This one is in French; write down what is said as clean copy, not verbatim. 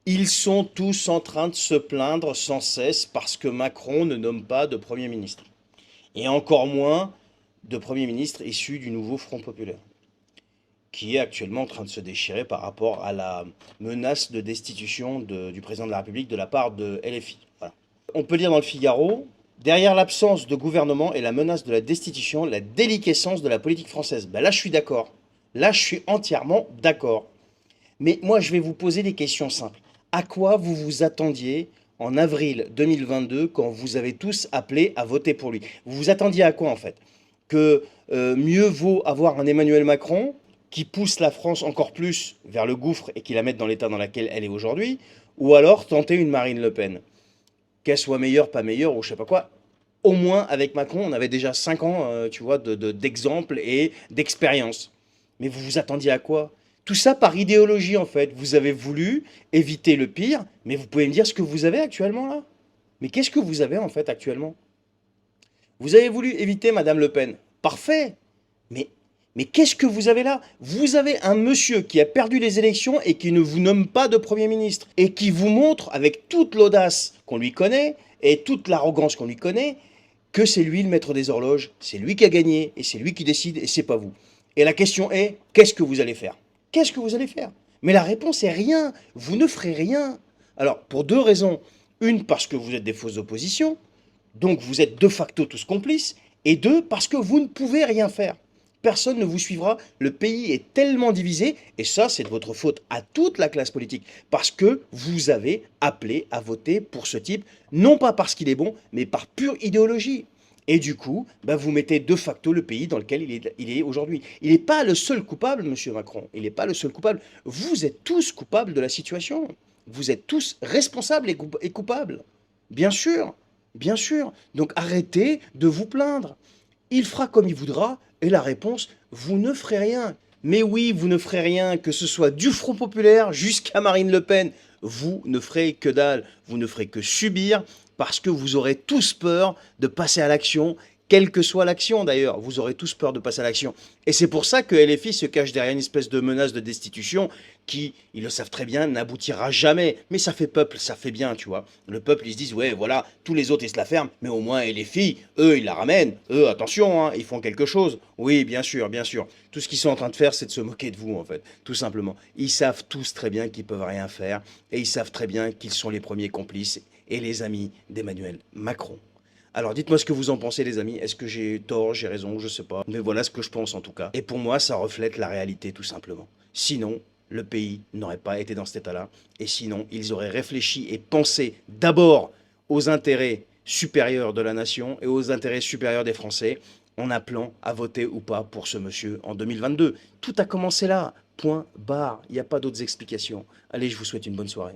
Ils sont tous en train de se plaindre sans cesse parce que Macron ne nomme pas de Premier ministre. Et encore moins de Premier ministre issu du nouveau Front populaire, qui est actuellement en train de se déchirer par rapport à la menace de destitution du président de la République de la part de LFI. Voilà. On peut lire dans le Figaro, derrière l'absence de gouvernement et la menace de la destitution, la déliquescence de la politique française. Ben là, je suis d'accord. Là, je suis entièrement d'accord. Mais moi, je vais vous poser des questions simples. À quoi vous vous attendiez en avril 2022 quand vous avez tous appelé à voter pour lui? Vous vous attendiez à quoi en fait? Que mieux vaut avoir un Emmanuel Macron qui pousse la France encore plus vers le gouffre et qui la mette dans l'état dans lequel elle est aujourd'hui, ou alors tenter une Marine Le Pen? Qu'elle soit meilleure, pas meilleure, ou je sais pas quoi. Au moins, avec Macron, on avait déjà 5 ans, tu vois, d'exemple et d'expérience. Mais vous vous attendiez à quoi? Tout ça par idéologie, en fait. Vous avez voulu éviter le pire, mais vous pouvez me dire ce que vous avez actuellement, là? Mais qu'est-ce que vous avez, en fait, actuellement? Vous avez voulu éviter Madame Le Pen. Parfait. Mais, mais qu'est-ce que vous avez là? Vous avez un monsieur qui a perdu les élections et qui ne vous nomme pas de Premier ministre. Et qui vous montre, avec toute l'audace qu'on lui connaît et toute l'arrogance qu'on lui connaît, que c'est lui le maître des horloges, c'est lui qui a gagné et c'est lui qui décide et c'est pas vous. Et la question est, qu'est-ce que vous allez faire? Qu'est-ce que vous allez faire? Mais la réponse est rien. Vous ne ferez rien. Alors, pour deux raisons. Une, parce que vous êtes des fausses oppositions, donc vous êtes de facto tous complices, et deux, parce que vous ne pouvez rien faire. Personne ne vous suivra, le pays est tellement divisé, et ça c'est de votre faute à toute la classe politique, parce que vous avez appelé à voter pour ce type, non pas parce qu'il est bon, mais par pure idéologie. Et du coup, bah, vous mettez de facto le pays dans lequel il est aujourd'hui. Il n'est pas le seul coupable, monsieur Macron, il n'est pas le seul coupable. Vous êtes tous coupables de la situation. Vous êtes tous responsables et coupables. Bien sûr. Bien sûr. Donc arrêtez de vous plaindre. Il fera comme il voudra, et la réponse, vous ne ferez rien. Mais oui, vous ne ferez rien, que ce soit du Front populaire jusqu'à Marine Le Pen. Vous ne ferez que dalle, vous ne ferez que subir, parce que vous aurez tous peur de passer à l'action, quelle que soit l'action d'ailleurs, vous aurez tous peur de passer à l'action. Et c'est pour ça que LFI se cache derrière une espèce de menace de destitution qui, ils le savent très bien, n'aboutira jamais. Mais ça fait peuple, ça fait bien, tu vois. Le peuple, ils se disent, ouais, voilà, tous les autres, ils se la ferment, mais au moins LFI, eux, ils la ramènent. Eux, attention, hein, ils font quelque chose. Oui, bien sûr, bien sûr. Tout ce qu'ils sont en train de faire, c'est de se moquer de vous, en fait, tout simplement. Ils savent tous très bien qu'ils peuvent rien faire, et ils savent très bien qu'ils sont les premiers complices et les amis d'Emmanuel Macron. Alors dites-moi ce que vous en pensez les amis, est-ce que j'ai tort, j'ai raison, je sais pas. Mais voilà ce que je pense en tout cas. Et pour moi ça reflète la réalité tout simplement. Sinon, le pays n'aurait pas été dans cet état-là. Et sinon, ils auraient réfléchi et pensé d'abord aux intérêts supérieurs de la nation et aux intérêts supérieurs des Français en appelant à voter ou pas pour ce monsieur en 2022. Tout a commencé là. Point barre. Il n'y a pas d'autres explications. Allez, je vous souhaite une bonne soirée.